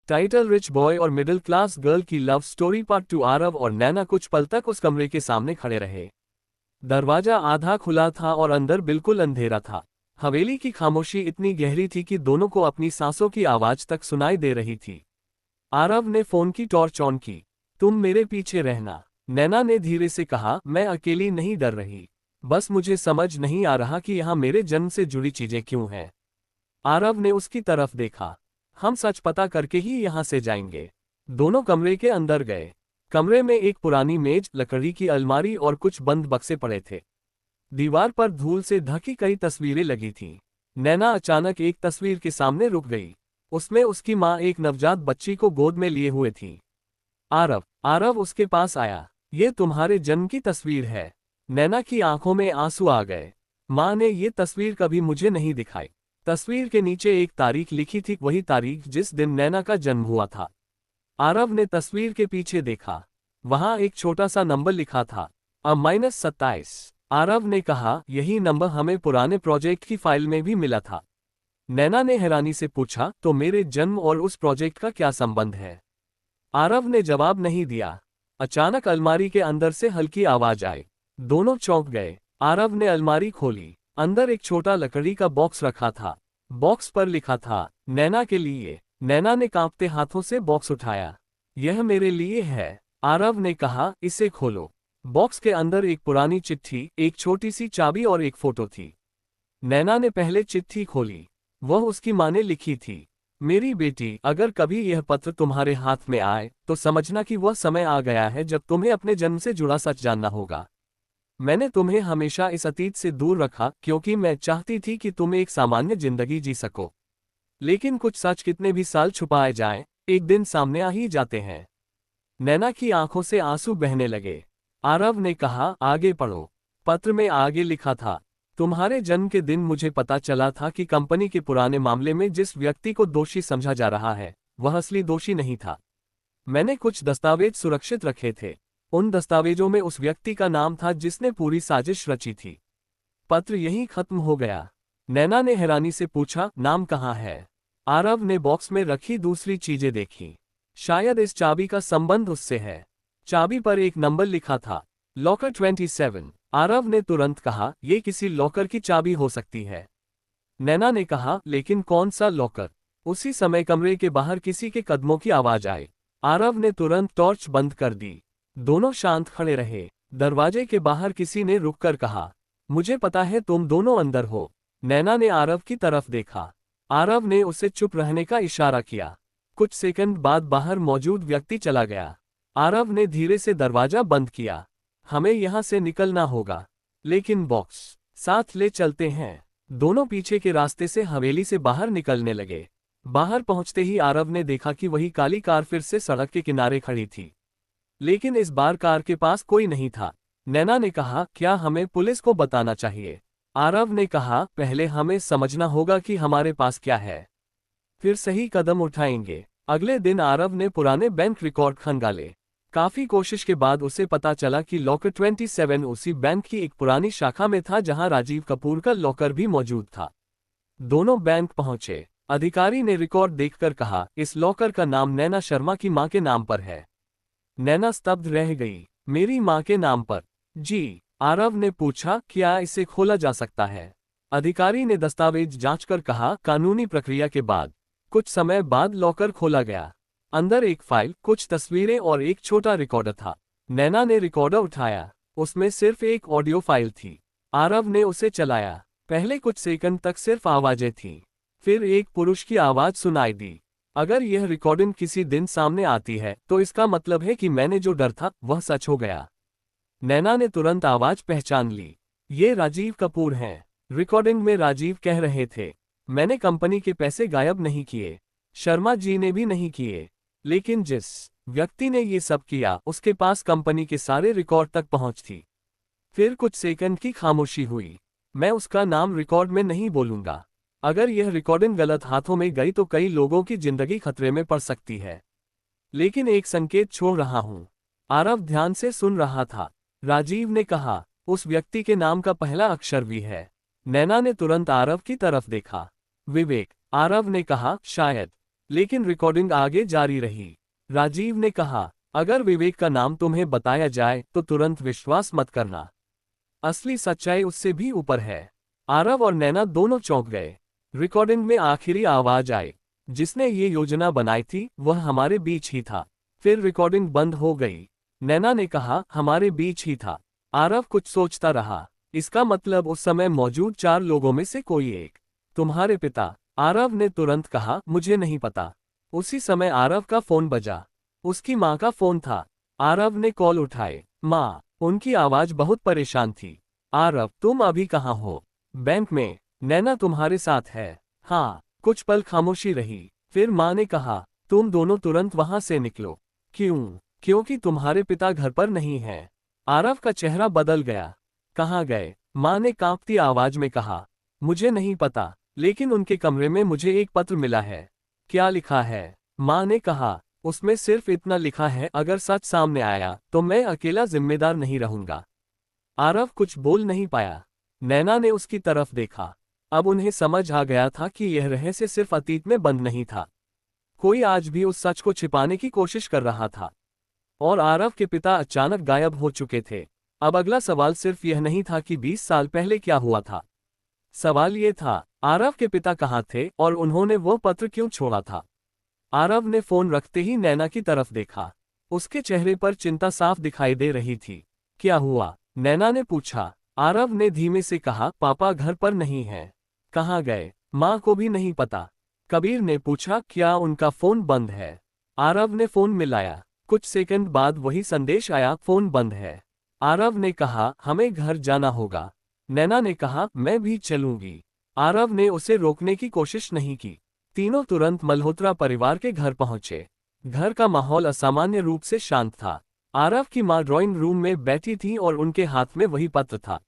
Title rich boy और middle class girl की love story part 2। Aarav और नैना कुछ पल तक उस कमरे के सामने खड़े रहे। दरवाजा आधा खुला था और अंदर बिल्कुल अंधेरा था। हवेली की खामोशी इतनी गहरी थी कि दोनों को अपनी सांसों की आवाज तक सुनाई दे रही थी। आरव ने फोन की टॉर्च ऑन की। तुम मेरे पीछे रहना, नैना ने धीरे से कहा। मैं अकेली नहीं डर रही, बस मुझे समझ नहीं आ रहा कि यहाँ मेरे जन्म से जुड़ी चीजें क्यों हैं। आरव ने उसकी तरफ देखा। हम सच पता करके ही यहाँ से जाएंगे। दोनों कमरे के अंदर गए। कमरे में एक पुरानी मेज, लकड़ी की अलमारी और कुछ बंद बक्से पड़े थे। दीवार पर धूल से ढकी कई तस्वीरें लगी थीं। नैना अचानक एक तस्वीर के सामने रुक गई। उसमें उसकी माँ एक नवजात बच्ची को गोद में लिए हुए थी। आरव उसके पास आया। ये तुम्हारे जन्म की तस्वीर है। नैना की आंखों में आंसू आ गए। माँ ने ये तस्वीर कभी मुझे नहीं दिखाई। तस्वीर के नीचे एक तारीख लिखी थी, वही तारीख जिस दिन नैना का जन्म हुआ था। आरव ने तस्वीर के पीछे देखा। वहां एक छोटा सा नंबर लिखा था, -27। आरव ने कहा, यही नंबर हमें पुराने प्रोजेक्ट की फाइल में भी मिला था। नैना ने हैरानी से पूछा, तो मेरे जन्म और उस प्रोजेक्ट का क्या संबंध है? आरव ने जवाब नहीं दिया। अचानक अलमारी के अंदर से हल्की आवाज आई। दोनों चौंक गए। आरव ने अलमारी खोली। अंदर एक छोटा लकड़ी का बॉक्स रखा था। बॉक्स पर लिखा था, नैना के लिए। नैना ने कांपते हाथों से बॉक्स उठाया। यह मेरे लिए है, आरव ने कहा। इसे खोलो। बॉक्स के अंदर एक पुरानी चिट्ठी, एक छोटी सी चाबी और एक फोटो थी। नैना ने पहले चिट्ठी खोली। वह उसकी माँ ने लिखी थी। मेरी बेटी, अगर कभी यह पत्र तुम्हारे हाथ में आए तो समझना कि वह समय आ गया है जब तुम्हें अपने जन्म से जुड़ा सच जानना होगा। मैंने तुम्हें हमेशा इस अतीत से दूर रखा क्योंकि मैं चाहती थी कि तुम एक सामान्य जिंदगी जी सको। लेकिन कुछ सच कितने भी साल छुपाए जाएं, एक दिन सामने आ ही जाते हैं। नैना की आंखों से आंसू बहने लगे। आरव ने कहा, आगे पढ़ो। पत्र में आगे लिखा था, तुम्हारे जन्म के दिन मुझे पता चला था कि कंपनी के पुराने मामले में जिस व्यक्ति को दोषी समझा जा रहा है वह असली दोषी नहीं था। मैंने कुछ दस्तावेज सुरक्षित रखे थे। उन दस्तावेजों में उस व्यक्ति का नाम था जिसने पूरी साजिश रची थी। पत्र यहीं खत्म हो गया। नैना ने हैरानी से पूछा, नाम कहाँ है? आरव ने बॉक्स में रखी दूसरी चीजें देखी। शायद इस चाबी का संबंध उससे है। चाबी पर एक नंबर लिखा था, लॉकर 27। आरव ने तुरंत कहा, यह किसी लॉकर की चाबी हो सकती है। नैना ने कहा, लेकिन कौन सा लॉकर? उसी समय कमरे के बाहर किसी के कदमों की आवाज आई। आरव ने तुरंत टॉर्च बंद कर दी। दोनों शांत खड़े रहे। दरवाजे के बाहर किसी ने रुककर कहा, मुझे पता है तुम दोनों अंदर हो। नैना ने आरव की तरफ देखा। आरव ने उसे चुप रहने का इशारा किया। कुछ सेकंड बाद बाहर मौजूद व्यक्ति चला गया। आरव ने धीरे से दरवाजा बंद किया। हमें यहां से निकलना होगा, लेकिन बॉक्स साथ ले चलते हैं। दोनों पीछे के रास्ते से हवेली से बाहर निकलने लगे। बाहर पहुंचते ही आरव ने देखा कि वही काली कार फिर से सड़क के किनारे खड़ी थी, लेकिन इस बार कार के पास कोई नहीं था। नैना ने कहा, क्या हमें पुलिस को बताना चाहिए? आरव ने कहा, पहले हमें समझना होगा कि हमारे पास क्या है, फिर सही कदम उठाएंगे। अगले दिन आरव ने पुराने बैंक रिकॉर्ड खंगाले। काफी कोशिश के बाद उसे पता चला कि लॉकर 27 उसी बैंक की एक पुरानी शाखा में था जहां राजीव कपूर का लॉकर भी मौजूद था। दोनों बैंक पहुंचे। अधिकारी ने रिकॉर्ड देखकर कहा, इस लॉकर का नाम नैना शर्मा की मां के नाम पर है। नैना स्तब्ध रह गई। मेरी मां के नाम पर? जी। आरव ने पूछा, क्या इसे खोला जा सकता है? अधिकारी ने दस्तावेज जांचकर कहा, कानूनी प्रक्रिया के बाद। कुछ समय बाद लॉकर खोला गया। अंदर एक फाइल, कुछ तस्वीरें और एक छोटा रिकॉर्डर था। नैना ने रिकॉर्डर उठाया। उसमें सिर्फ एक ऑडियो फाइल थी। आरव ने उसे चलाया। पहले कुछ सेकंड तक सिर्फ आवाजें थीं। फिर एक पुरुष की आवाज सुनाई दी। अगर यह रिकॉर्डिंग किसी दिन सामने आती है तो इसका मतलब है कि मैंने जो डर था वह सच हो गया। नैना ने तुरंत आवाज पहचान ली। ये राजीव कपूर हैं। रिकॉर्डिंग में राजीव कह रहे थे, मैंने कंपनी के पैसे गायब नहीं किए, शर्मा जी ने भी नहीं किए, लेकिन जिस व्यक्ति ने ये सब किया उसके पास कंपनी के सारे रिकॉर्ड तक पहुंच थी। फिर कुछ सेकंड की खामोशी हुई। मैं उसका नाम रिकॉर्ड में नहीं बोलूंगा। अगर यह रिकॉर्डिंग गलत हाथों में गई तो कई लोगों की जिंदगी खतरे में पड़ सकती है, लेकिन एक संकेत छोड़ रहा हूं। आरव ध्यान से सुन रहा था। राजीव ने कहा, उस व्यक्ति के नाम का पहला अक्षर वी है। नैना ने तुरंत आरव की तरफ देखा। विवेक। आरव ने कहा, शायद। लेकिन रिकॉर्डिंग आगे जारी रही। राजीव ने कहा, अगर विवेक का नाम तुम्हें बताया जाए तो तुरंत विश्वास मत करना। असली सच्चाई उससे भी ऊपर है। आरव और नैना दोनों चौंक गए। रिकॉर्डिंग में आखिरी आवाज आई, जिसने ये योजना बनाई थी वह हमारे बीच ही था। फिर रिकॉर्डिंग बंद हो गई। नैना ने कहा, हमारे बीच ही था। आरव कुछ सोचता रहा। इसका मतलब उस समय मौजूद 4 लोगों में से कोई एक। तुम्हारे पिता? आरव ने तुरंत कहा, मुझे नहीं पता। उसी समय आरव का फोन बजा। उसकी माँ का फोन था। आरव ने कॉल उठाए। माँ। उनकी आवाज बहुत परेशान थी। आरव, तुम अभी कहाँ हो? बैंक में। नैना तुम्हारे साथ है? हाँ। कुछ पल खामोशी रही। फिर माँ ने कहा, तुम दोनों तुरंत वहां से निकलो। क्यों? क्योंकि तुम्हारे पिता घर पर नहीं हैं। आरव का चेहरा बदल गया। कहाँ गए? माँ ने कांपती आवाज में कहा, मुझे नहीं पता, लेकिन उनके कमरे में मुझे एक पत्र मिला है। क्या लिखा है? माँ ने कहा, उसमें सिर्फ इतना लिखा है, अगर सच सामने आया तो मैं अकेला जिम्मेदार नहीं रहूंगा। आरव कुछ बोल नहीं पाया। नैना ने उसकी तरफ देखा। अब उन्हें समझ आ गया था कि यह रहस्य सिर्फ अतीत में बंद नहीं था। कोई आज भी उस सच को छिपाने की कोशिश कर रहा था। और आरव के पिता अचानक गायब हो चुके थे। अब अगला सवाल सिर्फ यह नहीं था कि 20 साल पहले क्या हुआ था। सवाल ये था, आरव के पिता कहाँ थे और उन्होंने वो पत्र क्यों छोड़ा था। आरव ने फोन रखते ही नैना की तरफ देखा। उसके चेहरे पर चिंता साफ दिखाई दे रही थी। क्या हुआ? नैना ने पूछा। आरव ने धीमे से कहा, पापा घर पर नहीं हैं। कहाँ गए? माँ को भी नहीं पता। कबीर ने पूछा, क्या उनका फोन बंद है? आरव ने फोन मिलाया। कुछ सेकंड बाद वही संदेश आया, फोन बंद है। आरव ने कहा, हमें घर जाना होगा। नैना ने कहा, मैं भी चलूंगी। आरव ने उसे रोकने की कोशिश नहीं की। तीनों तुरंत मल्होत्रा परिवार के घर पहुंचे। घर का माहौल असामान्य रूप से शांत था। आरव की मां ड्राइंग रूम में बैठी थी और उनके हाथ में वही पत्र था।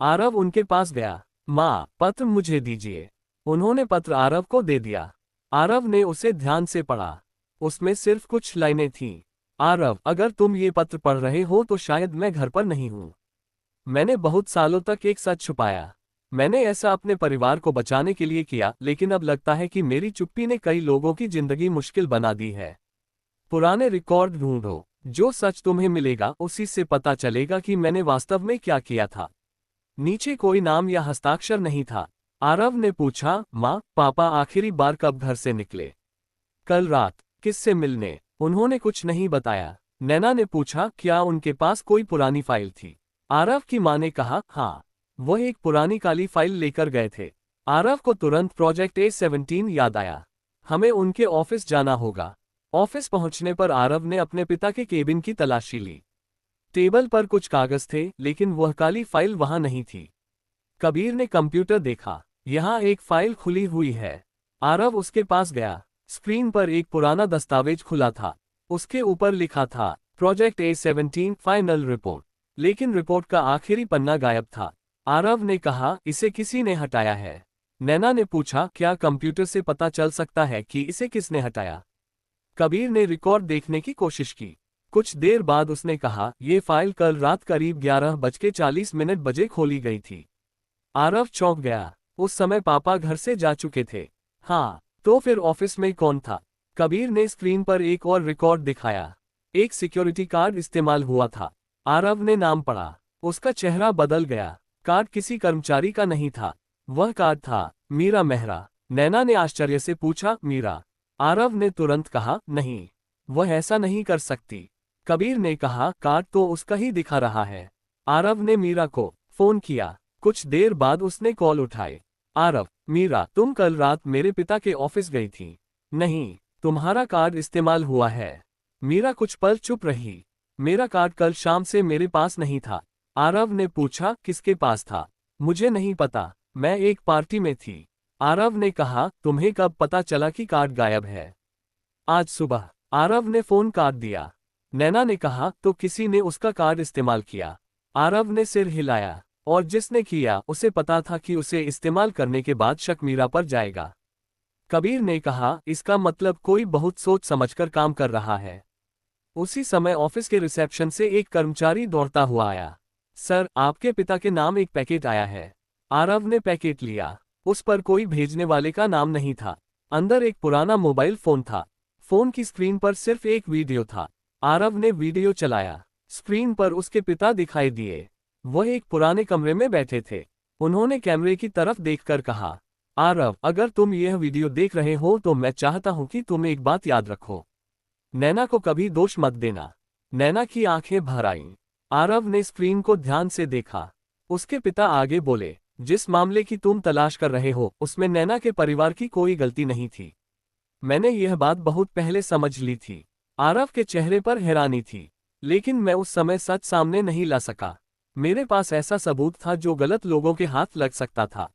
आरव उनके पास गया। मां, पत्र मुझे दीजिए। उन्होंने पत्र आरव को दे दिया। आरव ने उसे ध्यान से पढ़ा। उसमें सिर्फ कुछ लाइनें थीं। आरव, अगर तुम ये पत्र पढ़ रहे हो तो शायद मैं घर पर नहीं हूं। मैंने बहुत सालों तक एक सच छुपाया। मैंने ऐसा अपने परिवार को बचाने के लिए किया, लेकिन अब लगता है कि मेरी चुप्पी ने कई लोगों की जिंदगी मुश्किल बना दी है। पुराने रिकॉर्ड ढूंढो। जो सच तुम्हें मिलेगा उसी से पता चलेगा कि मैंने वास्तव में क्या किया था। नीचे कोई नाम या हस्ताक्षर नहीं था। आरव ने पूछा, माँ, पापा आखिरी बार कब घर से निकले? कल रात। किससे मिलने? उन्होंने कुछ नहीं बताया। नैना ने पूछा, क्या उनके पास कोई पुरानी फाइल थी? आरव की मां ने कहा, हाँ, वह एक पुरानी काली फाइल लेकर गए थे। आरव को तुरंत प्रोजेक्ट A17 याद आया। हमें उनके ऑफिस जाना होगा। ऑफिस पहुंचने पर आरव ने अपने पिता के केबिन की तलाशी ली। टेबल पर कुछ कागज थे, लेकिन वह काली फाइल वहां नहीं थी। कबीर ने कंप्यूटर देखा। यहाँ एक फाइल खुली हुई है। आरव उसके पास गया। स्क्रीन पर एक पुराना दस्तावेज खुला था। उसके ऊपर लिखा था, प्रोजेक्ट A17 फाइनल रिपोर्ट। लेकिन रिपोर्ट का आखिरी पन्ना गायब था। आरव ने कहा, इसे किसी ने हटाया है। नैना ने पूछा, क्या कंप्यूटर से पता चल सकता है कि इसे किसने हटाया? कबीर ने रिकॉर्ड देखने की कोशिश की। कुछ देर बाद उसने कहा, ये फाइल कल रात करीब 11:40 बजे खोली गई थी। आरव चौंक गया। उस समय पापा घर से जा चुके थे। हाँ, तो फिर ऑफिस में कौन था? कबीर ने स्क्रीन पर एक और रिकॉर्ड दिखाया। एक सिक्योरिटी कार्ड इस्तेमाल हुआ था। आरव ने नाम पढ़ा। उसका चेहरा बदल गया। कार्ड किसी कर्मचारी का नहीं था। वह कार्ड था मीरा मेहरा। नैना ने आश्चर्य से पूछा, मीरा? आरव ने तुरंत कहा, नहीं, वह ऐसा नहीं कर सकती। कबीर ने कहा, कार्ड तो उसका ही दिखा रहा है। आरव ने मीरा को फोन किया। कुछ देर बाद उसने कॉल उठाई। आरव, मीरा, तुम कल रात मेरे पिता के ऑफिस गई थी। नहीं, तुम्हारा कार्ड इस्तेमाल हुआ है। मीरा कुछ पल चुप रही। मेरा कार्ड कल शाम से मेरे पास नहीं था। आरव ने पूछा, किसके पास था? मुझे नहीं पता, मैं एक पार्टी में थी। आरव ने कहा, तुम्हें कब पता चला कि कार्ड गायब है? आज सुबह। आरव ने फोन काट दिया। नैना ने कहा, तो किसी ने उसका कार्ड इस्तेमाल किया। आरव ने सिर हिलाया। और जिसने किया उसे पता था कि उसे इस्तेमाल करने के बाद शक मीरा पर जाएगा। कबीर ने कहा, इसका मतलब कोई बहुत सोच समझकर काम कर रहा है। उसी समय ऑफिस के रिसेप्शन से एक कर्मचारी दौड़ता हुआ आया। सर, आपके पिता के नाम एक पैकेट आया है। आरव ने पैकेट लिया। उस पर कोई भेजने वाले का नाम नहीं था। अंदर एक पुराना मोबाइल फोन था। फोन की स्क्रीन पर सिर्फ एक वीडियो था। आरव ने वीडियो चलाया। स्क्रीन पर उसके पिता दिखाई दिए। वह एक पुराने कमरे में बैठे थे। उन्होंने कैमरे की तरफ देखकर कहा, आरव, अगर तुम यह वीडियो देख रहे हो तो मैं चाहता हूं कि तुम एक बात याद रखो। नैना को कभी दोष मत देना। नैना की आंखें भर आईं। आरव ने स्क्रीन को ध्यान से देखा। उसके पिता आगे बोले, जिस मामले की तुम तलाश कर रहे हो उसमें नैना के परिवार की कोई गलती नहीं थी। मैंने यह बात बहुत पहले समझ ली थी। आरव के चेहरे पर हैरानी थी, लेकिन मैं उस समय सच सामने नहीं ला सका। मेरे पास ऐसा सबूत था जो गलत लोगों के हाथ लग सकता था।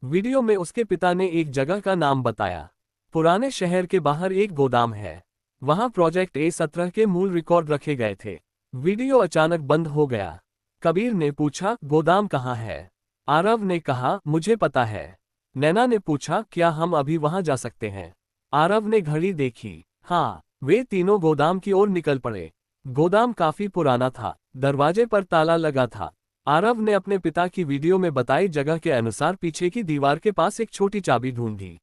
वीडियो में उसके पिता ने एक जगह का नाम बताया। पुराने शहर के बाहर एक गोदाम है। वहां प्रोजेक्ट A17 के मूल रिकॉर्ड रखे गए थे। वीडियो अचानक बंद हो गया। कबीर ने पूछा, गोदाम कहाँ है? आरव ने कहा, मुझे पता है। नैना ने पूछा, क्या हम अभी वहां जा सकते हैं? आरव ने घड़ी देखी। हाँ। वे तीनों गोदाम की ओर निकल पड़े। गोदाम काफी पुराना था। दरवाजे पर ताला लगा था। आरव ने अपने पिता की वीडियो में बताई जगह के अनुसार पीछे की दीवार के पास एक छोटी चाबी ढूंढी।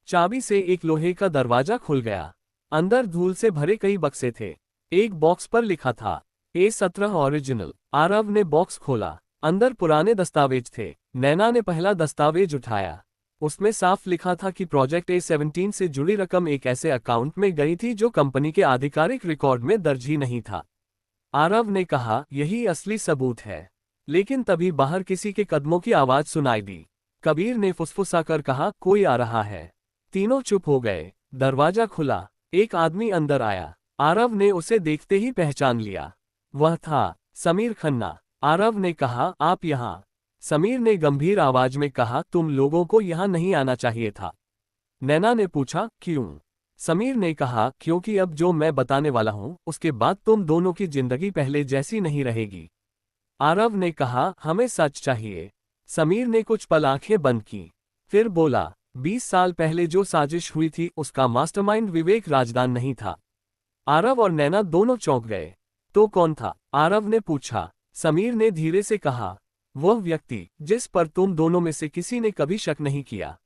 चाबी से एक लोहे का दरवाजा खुल गया। अंदर धूल से भरे कई बक्से थे। एक बॉक्स पर लिखा था A17 ओरिजिनल। आरव ने बॉक्स खोला। अंदर पुराने दस्तावेज थे। नैना ने पहला दस्तावेज उठाया। उसमें साफ लिखा था कि प्रोजेक्ट A17 से जुड़ी रकम एक ऐसे अकाउंट में गई थी जो कंपनी के आधिकारिक रिकॉर्ड में दर्ज ही नहीं था। आरव ने कहा, यही असली सबूत है। लेकिन तभी बाहर किसी के कदमों की आवाज सुनाई दी। कबीर ने फुसफुसाकर कहा, कोई आ रहा है। तीनों चुप हो गए। दरवाजा खुला। एक आदमी अंदर आया। आरव ने उसे देखते ही पहचान लिया। वह था समीर खन्ना। आरव ने कहा, आप यहाँ? समीर ने गंभीर आवाज में कहा, तुम लोगों को यहाँ नहीं आना चाहिए था। नैना ने पूछा, क्यों? समीर ने कहा, क्योंकि अब जो मैं बताने वाला हूँ उसके बाद तुम दोनों की जिंदगी पहले जैसी नहीं रहेगी। आरव ने कहा, हमें सच चाहिए। समीर ने कुछ पल आंखें बंद की। फिर बोला, 20 साल पहले जो साजिश हुई थी उसका मास्टरमाइंड विवेक राजदान नहीं था। आरव और नैना दोनों चौंक गए। तो कौन था? आरव ने पूछा। समीर ने धीरे से कहा, वह व्यक्ति जिस पर तुम दोनों में से किसी ने कभी शक नहीं किया।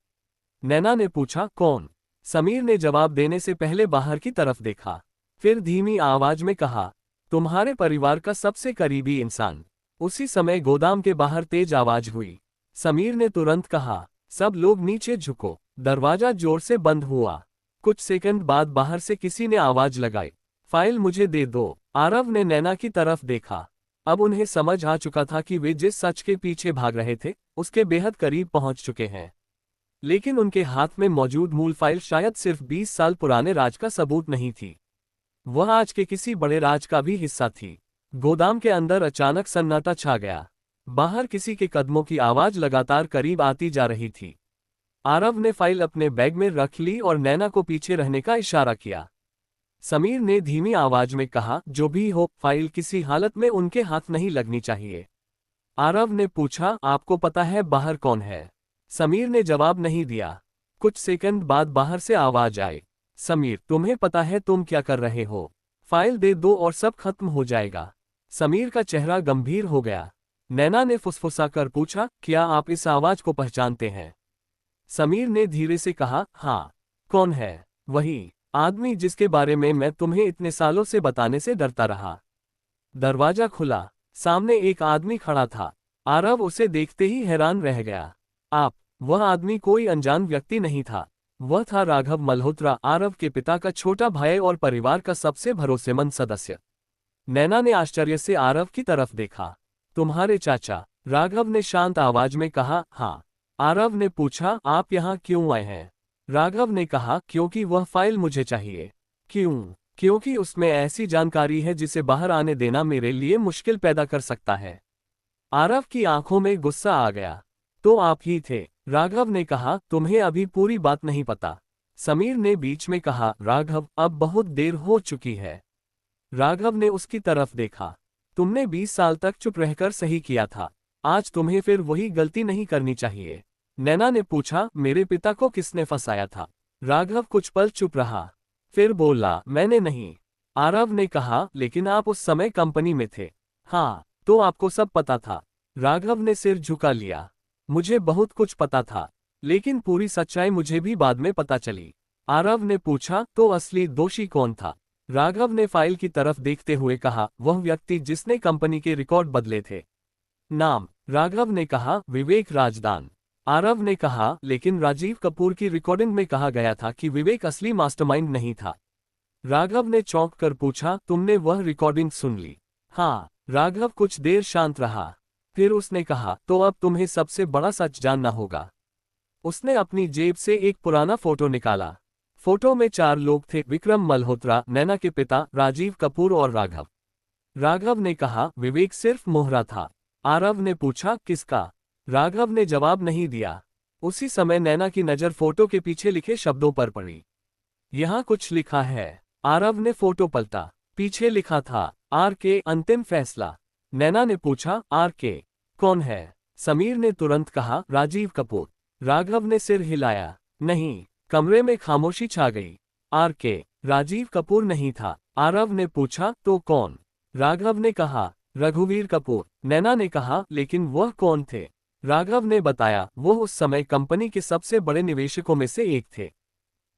नैना ने पूछा, कौन? समीर ने जवाब देने से पहले बाहर की तरफ देखा। फिर धीमी आवाज में कहा, तुम्हारे परिवार का सबसे करीबी इंसान। उसी समय गोदाम के बाहर तेज आवाज हुई। समीर ने तुरंत कहा, सब लोग नीचे झुको। दरवाजा जोर से बंद हुआ। कुछ सेकंड बाद बाहर से किसी ने आवाज लगाई, फाइल मुझे दे दो। आरव ने नैना की तरफ देखा। अब उन्हें समझ आ चुका था कि वे जिस सच के पीछे भाग रहे थे उसके बेहद करीब पहुंच चुके हैं। लेकिन उनके हाथ में मौजूद मूल फाइल शायद सिर्फ 20 साल पुराने राज का सबूत नहीं थी। वह आज के किसी बड़े राज का भी हिस्सा थी। गोदाम के अंदर अचानक सन्नाटा छा गया। बाहर किसी के कदमों की आवाज लगातार करीब आती जा रही थी। आरव ने फाइल अपने बैग में रख ली और नैना को पीछे रहने का इशारा किया। समीर ने धीमी आवाज में कहा, जो भी हो, फाइल किसी हालत में उनके हाथ नहीं लगनी चाहिए। आरव ने पूछा, आपको पता है बाहर कौन है? समीर ने जवाब नहीं दिया। कुछ सेकंड बाद बाहर से आवाज आई, समीर, तुम्हें पता है तुम क्या कर रहे हो? फाइल दे दो और सब खत्म हो जाएगा। समीर का चेहरा गंभीर हो गया। नैना ने फुसफुसाकर पूछा, क्या आप इस आवाज को पहचानते हैं? समीर ने धीरे से कहा, हाँ। कौन है? वही आदमी जिसके बारे में मैं तुम्हें इतने सालों से बताने से डरता रहा। दरवाजा खुला। सामने एक आदमी खड़ा था। आरव उसे देखते ही हैरान रह गया। आप? वह आदमी कोई अनजान व्यक्ति नहीं था। वह था राघव मल्होत्रा, आरव के पिता का छोटा भाई और परिवार का सबसे भरोसेमंद सदस्य। नैना ने आश्चर्य से आरव की तरफ देखा। तुम्हारे चाचा? राघव ने शांत आवाज में कहा, हाँ। आरव ने पूछा, आप यहाँ क्यों आए हैं? राघव ने कहा, क्योंकि वह फाइल मुझे चाहिए। क्यों? क्योंकि उसमें ऐसी जानकारी है जिसे बाहर आने देना मेरे लिए मुश्किल पैदा कर सकता है। आरव की आंखों में गुस्सा आ गया। तो आप ही थे? राघव ने कहा, तुम्हें अभी पूरी बात नहीं पता। समीर ने बीच में कहा, राघव, अब बहुत देर हो चुकी है। राघव ने उसकी तरफ देखा। तुमने 20 साल तक चुप रहकर सही किया था। आज तुम्हें फिर वही गलती नहीं करनी चाहिए। नैना ने पूछा, मेरे पिता को किसने फंसाया था? राघव कुछ पल चुप रहा। फिर बोला, मैंने नहीं। आरव ने कहा, लेकिन आप उस समय कंपनी में थे। हाँ, तो आपको सब पता था। राघव ने सिर झुका लिया। मुझे बहुत कुछ पता था, लेकिन पूरी सच्चाई मुझे भी बाद में पता चली। आरव ने पूछा, तो असली दोषी कौन था? राघव ने फाइल की तरफ देखते हुए कहा, वह व्यक्ति जिसने कंपनी के रिकॉर्ड बदले थे। नाम? राघव ने कहा, विवेक राजदान। आरव ने कहा, लेकिन राजीव कपूर की रिकॉर्डिंग में कहा गया था कि विवेक असली मास्टरमाइंड नहीं था। राघव ने चौंक कर पूछा, तुमने वह रिकॉर्डिंग सुन ली? हाँ। राघव कुछ देर शांत रहा, फिर उसने कहा, तो अब तुम्हें सबसे बड़ा सच जानना होगा। उसने अपनी जेब से एक पुराना फोटो निकाला। फोटो में 4 लोग थे, विक्रम मल्होत्रा, नैना के पिता, राजीव कपूर और राघव। राघव ने कहा, विवेक सिर्फ मोहरा था। आरव ने पूछा, किसका? राघव ने जवाब नहीं दिया। उसी समय नैना की नजर फोटो के पीछे लिखे शब्दों पर पड़ी। यहाँ कुछ लिखा है। आरव ने फोटो पलटा। पीछे लिखा था, आर के, अंतिम फैसला। नैना ने पूछा, आर के कौन है? समीर ने तुरंत कहा, राजीव कपूर। राघव ने सिर हिलाया। नहीं। कमरे में खामोशी छा गई। आर के राजीव कपूर नहीं था। आरव ने पूछा, तो कौन? राघव ने कहा, रघुवीर कपूर। नैना ने कहा, लेकिन वह कौन थे? राघव ने बताया, वो उस समय कंपनी के सबसे बड़े निवेशकों में से एक थे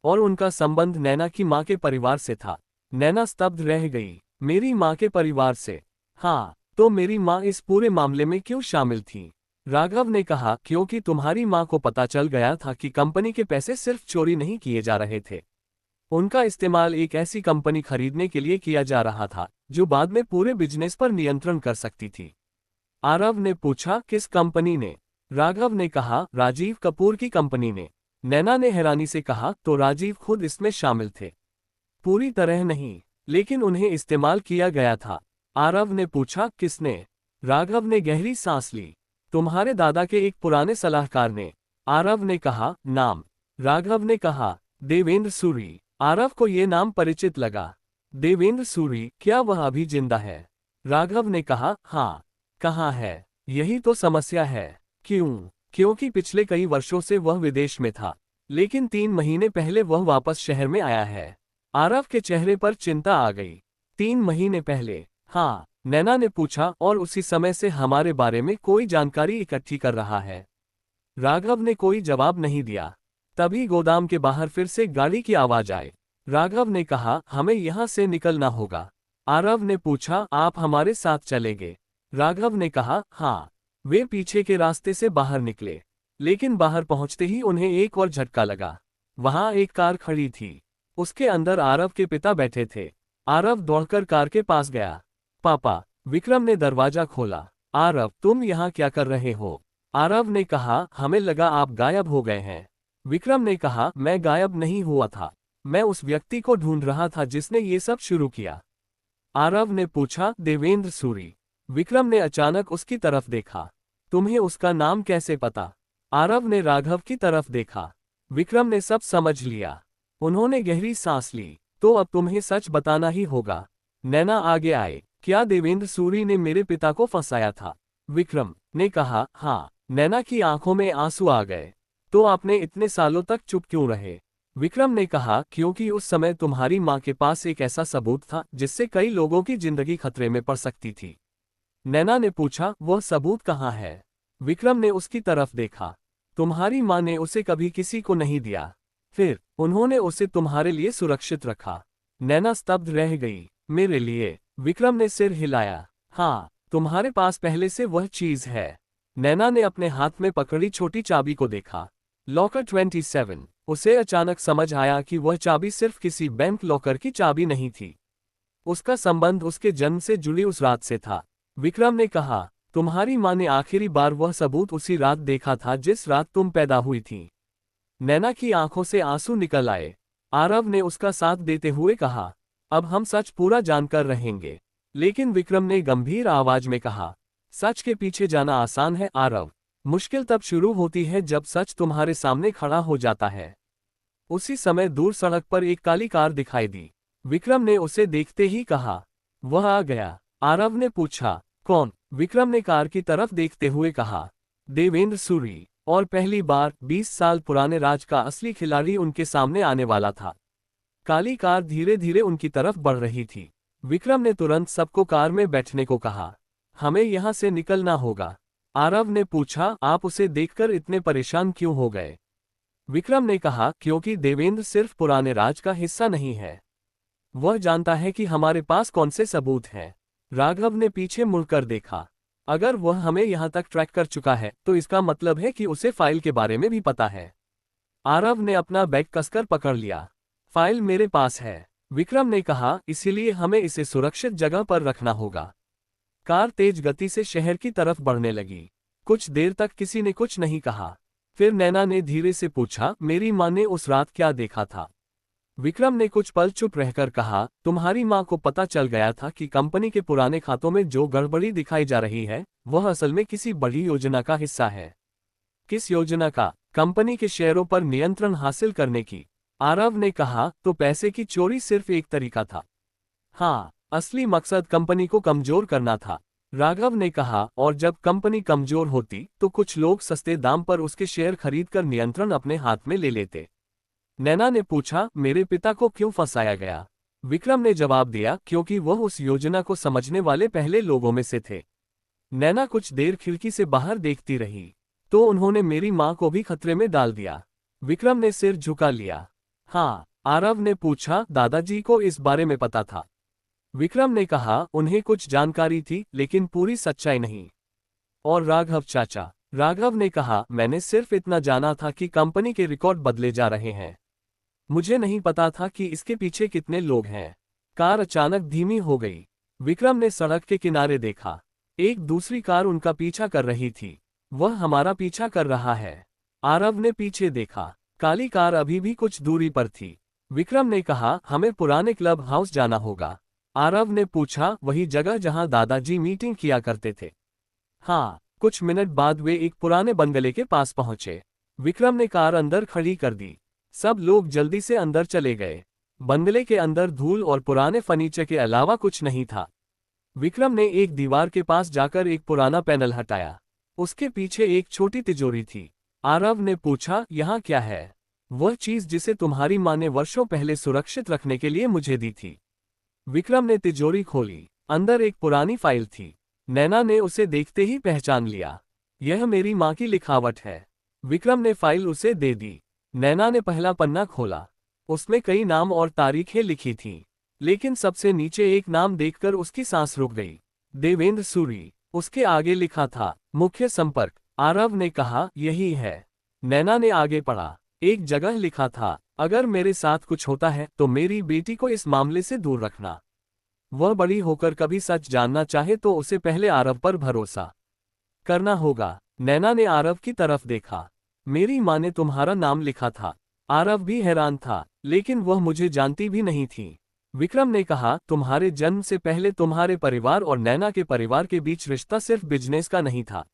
और उनका संबंध नैना की मां के परिवार से था। नैना स्तब्ध रह गई। मेरी मां के परिवार से? हाँ, तो मेरी मां इस पूरे मामले में क्यों शामिल थी? राघव ने कहा, क्योंकि तुम्हारी मां को पता चल गया था कि कंपनी के पैसे सिर्फ चोरी नहीं किए जा रहे थे, उनका इस्तेमाल एक ऐसी कंपनी खरीदने के लिए किया जा रहा था जो बाद में पूरे बिजनेस पर नियंत्रण कर सकती थी। आरव ने पूछा, किस कंपनी ने? राघव ने कहा, राजीव कपूर की कंपनी ने। नैना ने हैरानी से कहा, तो राजीव खुद इसमें शामिल थे? पूरी तरह नहीं, लेकिन उन्हें इस्तेमाल किया गया था। आरव ने पूछा, किसने? राघव ने गहरी सांस ली। तुम्हारे दादा के एक पुराने सलाहकार ने। आरव ने कहा, नाम? राघव ने कहा, देवेंद्र सूरी। आरव को ये नाम परिचित लगा। देवेंद्र सूरी, क्या वह अभी जिंदा है? राघव ने कहा, हाँ। कहाँ है? यही तो समस्या है। क्यों? क्योंकि पिछले कई वर्षों से वह विदेश में था, लेकिन 3 महीने पहले वह वापस शहर में आया है। आरव के चेहरे पर चिंता आ गई। 3 महीने पहले? हाँ, नैना ने पूछा, और उसी समय से हमारे बारे में कोई जानकारी इकट्ठी कर रहा है? राघव ने कोई जवाब नहीं दिया। तभी गोदाम के बाहर फिर से गाड़ी की आवाज आई। राघव ने कहा, हमें यहाँ से निकलना होगा। आरव ने पूछा, आप हमारे साथ चलेंगे? राघव ने कहा, हाँ। वे पीछे के रास्ते से बाहर निकले, लेकिन बाहर पहुंचते ही उन्हें एक और झटका लगा। वहां एक कार खड़ी थी, उसके अंदर आरव के पिता बैठे थे। आरव दौड़कर कार के पास गया। पापा। विक्रम ने दरवाजा खोला। आरव, तुम यहाँ क्या कर रहे हो? आरव ने कहा, हमें लगा आप गायब हो गए हैं। विक्रम ने कहा, मैं गायब नहीं हुआ था, मैं उस व्यक्ति को ढूंढ रहा था जिसने ये सब शुरू किया। आरव ने पूछा, देवेंद्र सूरी? विक्रम ने अचानक उसकी तरफ देखा। तुम्हें उसका नाम कैसे पता? आरव ने राघव की तरफ देखा। विक्रम ने सब समझ लिया। उन्होंने गहरी सांस ली। तो अब तुम्हें सच बताना ही होगा। नैना आगे आए। क्या देवेंद्र सूरी ने मेरे पिता को फंसाया था? विक्रम ने कहा, हाँ। नैना की आंखों में आंसू आ गए। तो आपने इतने सालों तक चुप क्यों रहे? विक्रम ने कहा, क्योंकि उस समय तुम्हारी मां के पास एक ऐसा सबूत था जिससे कई लोगों की जिंदगी खतरे में पड़ सकती थी। नैना ने पूछा, वह सबूत कहाँ है? विक्रम ने उसकी तरफ देखा। तुम्हारी मां ने उसे कभी किसी को नहीं दिया, फिर उन्होंने उसे तुम्हारे लिए सुरक्षित रखा। नैना स्तब्ध रह गई। मेरे लिए? विक्रम ने सिर हिलाया। हाँ, तुम्हारे पास पहले से वह चीज है। नैना ने अपने हाथ में पकड़ी छोटी चाबी को देखा। लॉकर 27। उसे अचानक समझ आया कि वह चाबी सिर्फ किसी बैंक लॉकर की चाबी नहीं थी, उसका संबंध उसके जन्म से जुड़ी उस रात से था। विक्रम ने कहा, तुम्हारी मां ने आखिरी बार वह सबूत उसी रात देखा था जिस रात तुम पैदा हुई थी। नैना की आंखों से आंसू निकल आए। आरव ने उसका साथ देते हुए कहा, अब हम सच पूरा जानकर रहेंगे। लेकिन विक्रम ने गंभीर आवाज में कहा, सच के पीछे जाना आसान है आरव, मुश्किल तब शुरू होती है जब सच तुम्हारे सामने खड़ा हो जाता है। उसी समय दूर सड़क पर एक काली कार दिखाई दी। विक्रम ने उसे देखते ही कहा, वह आ गया। आरव ने पूछा, कौन? विक्रम ने कार की तरफ देखते हुए कहा, देवेंद्र सूरी। और पहली बार 20 साल पुराने राज का असली खिलाड़ी उनके सामने आने वाला था। काली कार धीरे धीरे उनकी तरफ बढ़ रही थी। विक्रम ने तुरंत सबको कार में बैठने को कहा। हमें यहाँ से निकलना होगा। आरव ने पूछा, आप उसे देखकर इतने परेशान क्यों हो गए? विक्रम ने कहा, क्योंकि देवेंद्र सिर्फ पुराने राज का हिस्सा नहीं है, वह जानता है कि हमारे पास कौन से सबूत हैं। राघव ने पीछे मुड़कर देखा। अगर वह हमें यहां तक ट्रैक कर चुका है तो इसका मतलब है कि उसे फाइल के बारे में भी पता है। आरव ने अपना बैग कसकर पकड़ लिया। फाइल मेरे पास है, विक्रम ने कहा, इसीलिए हमें इसे सुरक्षित जगह पर रखना होगा। कार तेज गति से शहर की तरफ बढ़ने लगी। कुछ देर तक किसी ने कुछ नहीं कहा। फिर नैना ने धीरे से पूछा, मेरी माँ ने उस रात क्या देखा था? विक्रम ने कुछ पल चुप रहकर कहा, तुम्हारी माँ को पता चल गया था कि कंपनी के पुराने खातों में जो गड़बड़ी दिखाई जा रही है वह असल में किसी बड़ी योजना का हिस्सा है। किस योजना का? कंपनी के शेयरों पर नियंत्रण हासिल करने की। आरव ने कहा, तो पैसे की चोरी सिर्फ एक तरीका था? हाँ, असली मकसद कंपनी को कमजोर करना था। राघव ने कहा, और जब कंपनी कमजोर होती तो कुछ लोग सस्ते दाम पर उसके शेयर खरीदकर नियंत्रण अपने हाथ में ले लेते। नैना ने पूछा, मेरे पिता को क्यों फंसाया गया? विक्रम ने जवाब दिया, क्योंकि वह उस योजना को समझने वाले पहले लोगों में से थे। नैना कुछ देर खिड़की से बाहर देखती रही। तो उन्होंने मेरी माँ को भी खतरे में डाल दिया। विक्रम ने सिर झुका लिया। हाँ, आरव ने पूछा, दादाजी को इस बारे में पता था? विक्रम ने कहा, उन्हें कुछ जानकारी थी लेकिन पूरी सच्चाई नहीं। और राघव चाचा? राघव ने कहा, मैंने सिर्फ इतना जाना था कि कंपनी के रिकॉर्ड बदले जा रहे हैं। मुझे नहीं पता था कि इसके पीछे कितने लोग हैं। कार अचानक धीमी हो गई। विक्रम ने सड़क के किनारे देखा। एक दूसरी कार उनका पीछा कर रही थी। वह हमारा पीछा कर रहा है। आरव ने पीछे देखा। काली कार अभी भी कुछ दूरी पर थी। विक्रम ने कहा, हमें पुराने क्लब हाउस जाना होगा। आरव ने पूछा, वही जगह जहां दादाजी मीटिंग किया करते थे? हाँ। कुछ मिनट बाद वे एक पुराने बंगले के पास पहुंचे। विक्रम ने कार अंदर खड़ी कर दी। सब लोग जल्दी से अंदर चले गए। बंगले के अंदर धूल और पुराने फर्नीचर के अलावा कुछ नहीं था। विक्रम ने एक दीवार के पास जाकर एक पुराना पैनल हटाया। उसके पीछे एक छोटी तिजोरी थी। आरव ने पूछा, यहाँ क्या है? वह चीज जिसे तुम्हारी माँ ने वर्षों पहले सुरक्षित रखने के लिए मुझे दी थी। विक्रम ने तिजोरी खोली। अंदर एक पुरानी फाइल थी। नैना ने उसे देखते ही पहचान लिया। यह मेरी माँ की लिखावट है। विक्रम ने फाइल उसे दे दी। नैना ने पहला पन्ना खोला। उसमें कई नाम और तारीखें लिखी थीं, लेकिन सबसे नीचे एक नाम देखकर उसकी सांस रुक गई। देवेंद्र सूरी। उसके आगे लिखा था, मुख्य संपर्क। आरव ने कहा, यही है। नैना ने आगे पढ़ा। एक जगह लिखा था, अगर मेरे साथ कुछ होता है तो मेरी बेटी को इस मामले से दूर रखना। वह बड़ी होकर कभी सच जानना चाहे तो उसे पहले आरव पर भरोसा करना होगा। नैना ने आरव की तरफ देखा। मेरी माँ ने तुम्हारा नाम लिखा था। आरव भी हैरान था, लेकिन वह मुझे जानती भी नहीं थी। विक्रम ने कहा, तुम्हारे जन्म से पहले तुम्हारे परिवार और नैना के परिवार के बीच रिश्ता सिर्फ बिजनेस का नहीं था।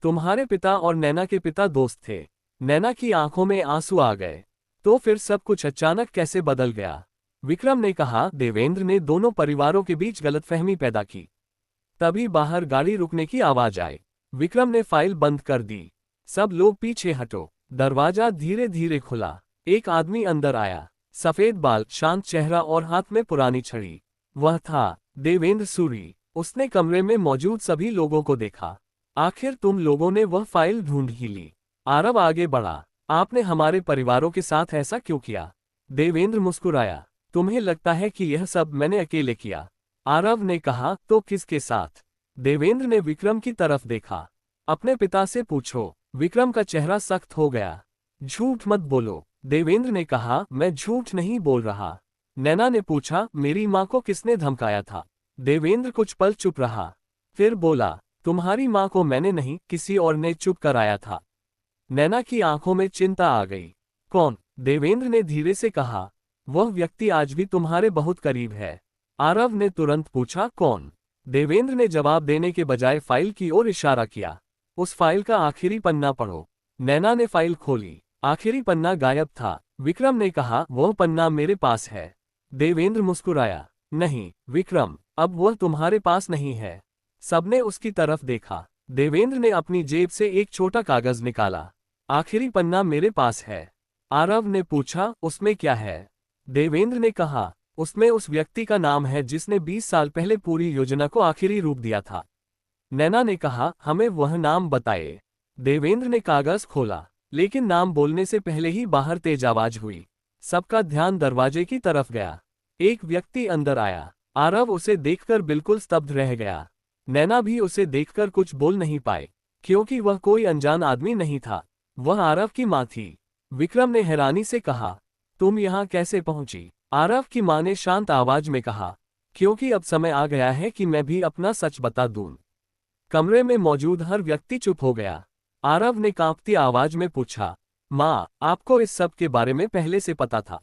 तुम्हारे पिता और नैना के पिता दोस्त थे। नैना की आंखों में आंसू आ गए। तो फिर सब कुछ अचानक कैसे बदल गया? विक्रम ने कहा, देवेंद्र ने दोनों परिवारों के बीच गलतफहमी पैदा की। तभी बाहर गाड़ी रुकने की आवाज आई। विक्रम ने फाइल बंद कर दी। सब लोग पीछे हटो। दरवाजा धीरे धीरे खुला। एक आदमी अंदर आया। सफेद बाल, शांत चेहरा और हाथ में पुरानी छड़ी। वह था देवेंद्र सूरी। उसने कमरे में मौजूद सभी लोगों को देखा। आखिर तुम लोगों ने वह फाइल ढूंढ ही ली। आरव आगे बढ़ा। आपने हमारे परिवारों के साथ ऐसा क्यों किया? देवेंद्र मुस्कुराया। तुम्हें लगता है कि यह सब मैंने अकेले किया? आरव ने कहा, तो किसके साथ? देवेंद्र ने विक्रम की तरफ देखा। अपने पिता से पूछो। विक्रम का चेहरा सख्त हो गया। झूठ मत बोलो। देवेंद्र ने कहा, मैं झूठ नहीं बोल रहा। नैना ने पूछा, मेरी माँ को किसने धमकाया था? देवेंद्र कुछ पल चुप रहा। फिर बोला, तुम्हारी माँ को मैंने नहीं, किसी और ने चुप कराया था। नैना की आंखों में चिंता आ गई। कौन? देवेंद्र ने धीरे से कहा, वह व्यक्ति आज भी तुम्हारे बहुत करीब है। आरव ने तुरंत पूछा, कौन? देवेंद्र ने जवाब देने के बजाय फाइल की ओर इशारा किया। उस फाइल का आखिरी पन्ना पढ़ो। नैना ने फाइल खोली। आखिरी पन्ना गायब था। विक्रम ने कहा, वह पन्ना मेरे पास है। देवेंद्र मुस्कुराया। नहीं विक्रम, अब वह तुम्हारे पास नहीं है। सबने उसकी तरफ देखा। देवेंद्र ने अपनी जेब से एक छोटा कागज निकाला। आखिरी पन्ना मेरे पास है। आरव ने पूछा, उसमें क्या है? देवेंद्र ने कहा, उसमें उस व्यक्ति का नाम है जिसने 20 साल पहले पूरी योजना को आखिरी रूप दिया था। नैना ने कहा, हमें वह नाम बताए। देवेंद्र ने कागज खोला। लेकिन नाम बोलने से पहले ही बाहर तेज आवाज हुई। सबका ध्यान दरवाजे की तरफ गया। एक व्यक्ति अंदर आया। आरव उसे देखकर बिल्कुल स्तब्ध रह गया। नैना भी उसे देखकर कुछ बोल नहीं पाए, क्योंकि वह कोई अनजान आदमी नहीं था, वह आरव की माँ थी। विक्रम ने हैरानी से कहा, तुम यहाँ कैसे पहुंची? आरव की माँ ने शांत आवाज में कहा, क्योंकि अब समय आ गया है कि मैं भी अपना सच बता दूं। कमरे में मौजूद हर व्यक्ति चुप हो गया। आरव ने कांपती आवाज में पूछा, माँ, आपको इस सब के बारे में पहले से पता था?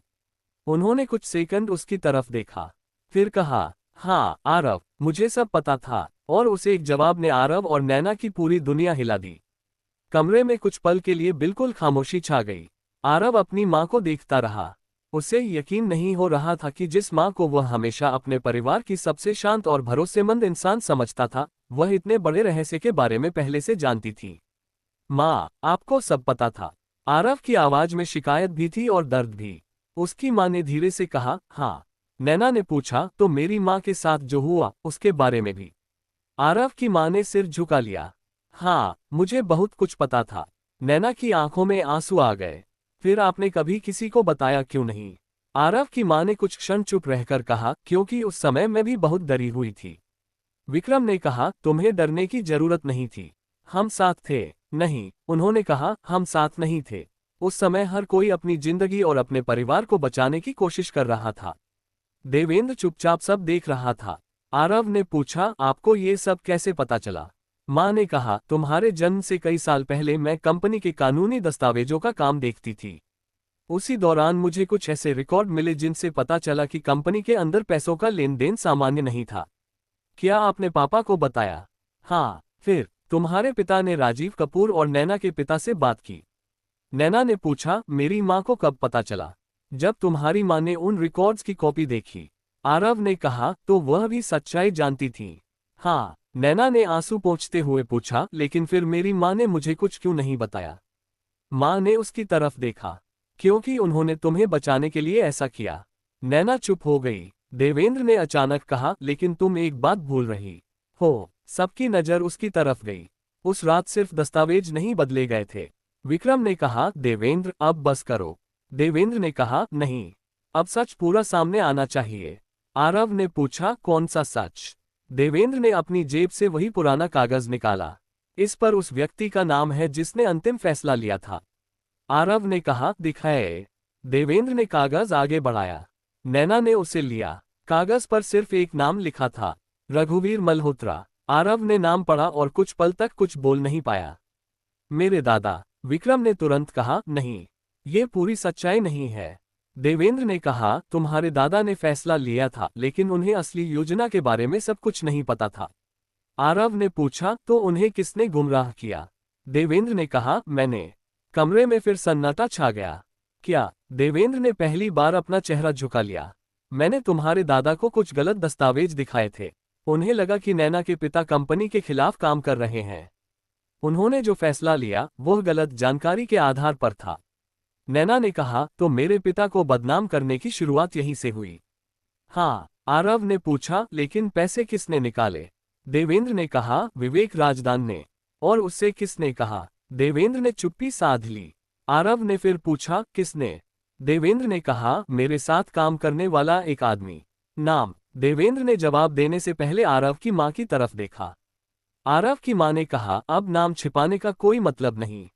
उन्होंने कुछ सेकंड उसकी तरफ देखा, फिर कहा, हाँ आरव, मुझे सब पता था। और उसे एक जवाब ने आरव और नैना की पूरी दुनिया हिला दी। कमरे में कुछ पल के लिए बिल्कुल खामोशी छा गई। आरव अपनी माँ को देखता रहा। उसे यकीन नहीं हो रहा था कि जिस माँ को वह हमेशा अपने परिवार की सबसे शांत और भरोसेमंद इंसान समझता था, वह इतने बड़े रहस्य के बारे में पहले से जानती थी। माँ, आपको सब पता था? आरव की आवाज में शिकायत भी थी और दर्द भी। उसकी माँ ने धीरे से कहा, हाँ। नैना ने पूछा, तो मेरी माँ के साथ जो हुआ उसके बारे में भी? आरव की माँ ने सिर झुका लिया। हाँ, मुझे बहुत कुछ पता था। नैना की आंखों में आंसू आ गए। फिर आपने कभी किसी को बताया क्यों नहीं? आरव की माँ ने कुछ क्षण चुप रहकर कहा, क्योंकि उस समय मैं भी बहुत डरी हुई थी। विक्रम ने कहा, तुम्हें डरने की जरूरत नहीं थी, हम साथ थे। नहीं, उन्होंने कहा, हम साथ नहीं थे। उस समय हर कोई अपनी जिंदगी और अपने परिवार को बचाने की कोशिश कर रहा था। देवेंद्र चुपचाप सब देख रहा था। आरव ने पूछा, आपको ये सब कैसे पता चला? माँ ने कहा, तुम्हारे जन्म से कई साल पहले मैं कंपनी के कानूनी दस्तावेजों का काम देखती थी। उसी दौरान मुझे कुछ ऐसे रिकॉर्ड मिले जिनसे पता चला कि कंपनी के अंदर पैसों का लेन देन सामान्य नहीं था। क्या आपने पापा को बताया? हाँ। फिर तुम्हारे पिता ने राजीव कपूर और नैना के पिता से बात की? नैना ने पूछा, मेरी माँ को कब पता चला? जब तुम्हारी माँ ने उन रिकॉर्ड्स की कॉपी देखी। आरव ने कहा, तो वह भी सच्चाई जानती थी? हाँ। नैना ने आंसू पोंछते हुए पूछा, लेकिन फिर मेरी माँ ने मुझे कुछ क्यों नहीं बताया? माँ ने उसकी तरफ देखा, क्योंकि उन्होंने तुम्हें बचाने के लिए ऐसा किया। नैना चुप हो गई। देवेंद्र ने अचानक कहा, लेकिन तुम एक बात भूल रही हो। सबकी नजर उसकी तरफ गई। उस रात सिर्फ दस्तावेज नहीं बदले गए थे। विक्रम ने कहा, देवेंद्र अब बस करो। देवेंद्र ने कहा, नहीं, अब सच पूरा सामने आना चाहिए। आरव ने पूछा, कौन सा सच? देवेंद्र ने अपनी जेब से वही पुराना कागज निकाला। इस पर उस व्यक्ति का नाम है जिसने अंतिम फैसला लिया था। आरव ने कहा, दिखाए। देवेंद्र ने कागज आगे बढ़ाया। नैना ने उसे लिया। कागज पर सिर्फ एक नाम लिखा था, रघुवीर मल्होत्रा। आरव ने नाम पढ़ा और कुछ पल तक कुछ बोल नहीं पाया। मेरे दादा। विक्रम ने तुरंत कहा, नहीं, ये पूरी सच्चाई नहीं है। देवेंद्र ने कहा, तुम्हारे दादा ने फैसला लिया था, लेकिन उन्हें असली योजना के बारे में सब कुछ नहीं पता था। आरव ने पूछा, तो उन्हें किसने गुमराह किया? देवेंद्र ने कहा, मैंने। कमरे में फिर सन्नाटा छा गया। क्या? देवेंद्र ने पहली बार अपना चेहरा झुका लिया। मैंने तुम्हारे दादा को कुछ गलत दस्तावेज दिखाए थे। उन्हें लगा कि नैना के पिता कंपनी के खिलाफ काम कर रहे हैं। उन्होंने जो फैसला लिया वह गलत जानकारी के आधार पर था। नैना ने कहा, तो मेरे पिता को बदनाम करने की शुरुआत यहीं से हुई? हाँ। आरव ने पूछा, लेकिन पैसे किसने निकाले? देवेंद्र ने कहा, विवेक राजदान ने। और उससे किसने कहा? देवेंद्र ने चुप्पी साध ली। आरव ने फिर पूछा, किसने? देवेंद्र ने कहा, मेरे साथ काम करने वाला एक आदमी। नाम? देवेंद्र ने जवाब देने से पहले आरव की माँ की तरफ देखा। आरव की माँ ने कहा, अब नाम छिपाने का कोई मतलब नहीं।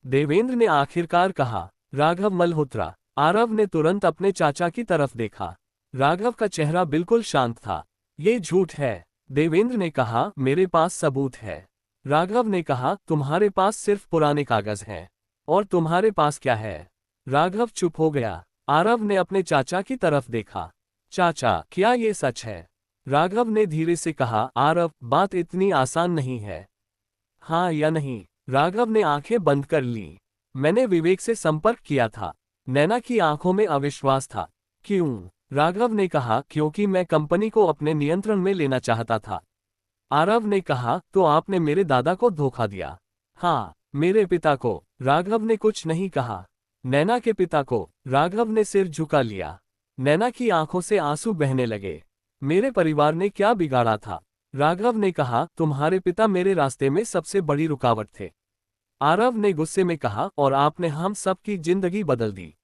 देवेंद्र ने आखिरकार कहा, राघव मल्होत्रा। आरव ने तुरंत अपने चाचा की तरफ देखा। राघव का चेहरा बिल्कुल शांत था। ये झूठ है। देवेंद्र ने कहा, मेरे पास सबूत है। राघव ने कहा, तुम्हारे पास सिर्फ पुराने कागज हैं। और तुम्हारे पास क्या है? राघव चुप हो गया। आरव ने अपने चाचा की तरफ देखा। चाचा, क्या ये सच है? राघव ने धीरे से कहा, आरव, बात इतनी आसान नहीं है। हाँ या नहीं? राघव ने आंखें बंद कर लीं। मैंने विवेक से संपर्क किया था। नैना की आंखों में अविश्वास था। क्यों? राघव ने कहा, क्योंकि मैं कंपनी को अपने नियंत्रण में लेना चाहता था। आरव ने कहा, तो आपने मेरे दादा को धोखा दिया? हाँ, मेरे पिता को। राघव ने कुछ नहीं कहा। नैना के पिता को? राघव ने सिर झुका लिया। नैना की आंखों से आंसू बहने लगे। मेरे परिवार ने क्या बिगाड़ा था? राघव ने कहा, तुम्हारे पिता मेरे रास्ते में सबसे बड़ी रुकावट थे। आरव ने गुस्से में कहा, और आपने हम सब की जिंदगी बदल दी।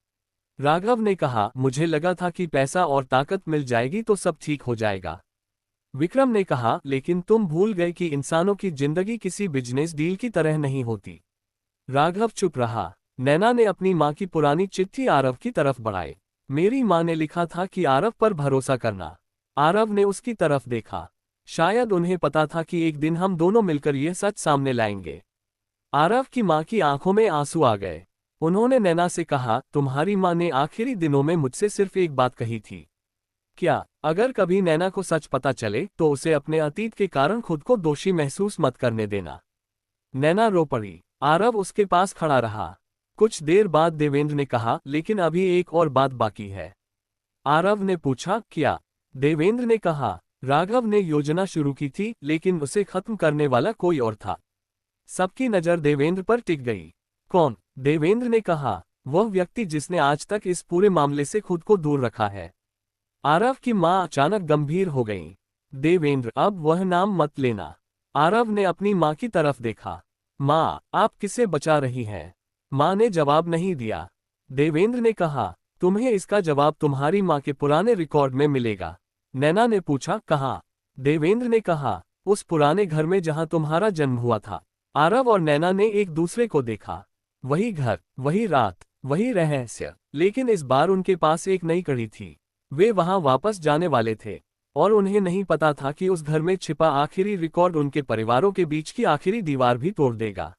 राघव ने कहा, मुझे लगा था कि पैसा और ताकत मिल जाएगी तो सब ठीक हो जाएगा। विक्रम ने कहा, लेकिन तुम भूल गए कि इंसानों की जिंदगी किसी बिजनेस डील की तरह नहीं होती। राघव चुप रहा। नैना ने अपनी माँ की पुरानी चिट्ठी आरव की तरफ बढ़ाई। मेरी माँ ने लिखा था कि आरव पर भरोसा करना। आरव ने उसकी तरफ देखा। शायद उन्हें पता था कि एक दिन हम दोनों मिलकर यह सच सामने लाएंगे। आरव की माँ की आंखों में आंसू आ गए। उन्होंने नैना से कहा, तुम्हारी माँ ने आखिरी दिनों में मुझसे सिर्फ एक बात कही थी। क्या? अगर कभी नैना को सच पता चले तो उसे अपने अतीत के कारण खुद को दोषी महसूस मत करने देना। नैना रो पड़ी। आरव उसके पास खड़ा रहा। कुछ देर बाद देवेंद्र ने कहा, लेकिन अभी एक और बात बाकी है। आरव ने पूछा, क्या? देवेंद्र ने कहा, राघव ने योजना शुरू की थी, लेकिन उसे खत्म करने वाला कोई और था। सबकी नज़र देवेंद्र पर टिक गई। कौन? देवेंद्र ने कहा, वह व्यक्ति जिसने आज तक इस पूरे मामले से खुद को दूर रखा है। आरव की मां अचानक गंभीर हो गईं। देवेंद्र, अब वह नाम मत लेना। आरव ने अपनी मां की तरफ देखा। मां, आप किसे बचा रही हैं? मां ने जवाब नहीं दिया। देवेंद्र ने कहा, तुम्हें इसका जवाब तुम्हारी मां के पुराने रिकॉर्ड में मिलेगा। नैना ने पूछा, कहाँ? देवेंद्र ने कहा, उस पुराने घर में जहां तुम्हारा जन्म हुआ था। आरव और नैना ने एक दूसरे को देखा। वही घर, वही रात, वही रहस्य, लेकिन इस बार उनके पास एक नई कड़ी थी। वे वहां वापस जाने वाले थे, और उन्हें नहीं पता था कि उस घर में छिपा आखिरी रिकॉर्ड उनके परिवारों के बीच की आखिरी दीवार भी तोड़ देगा।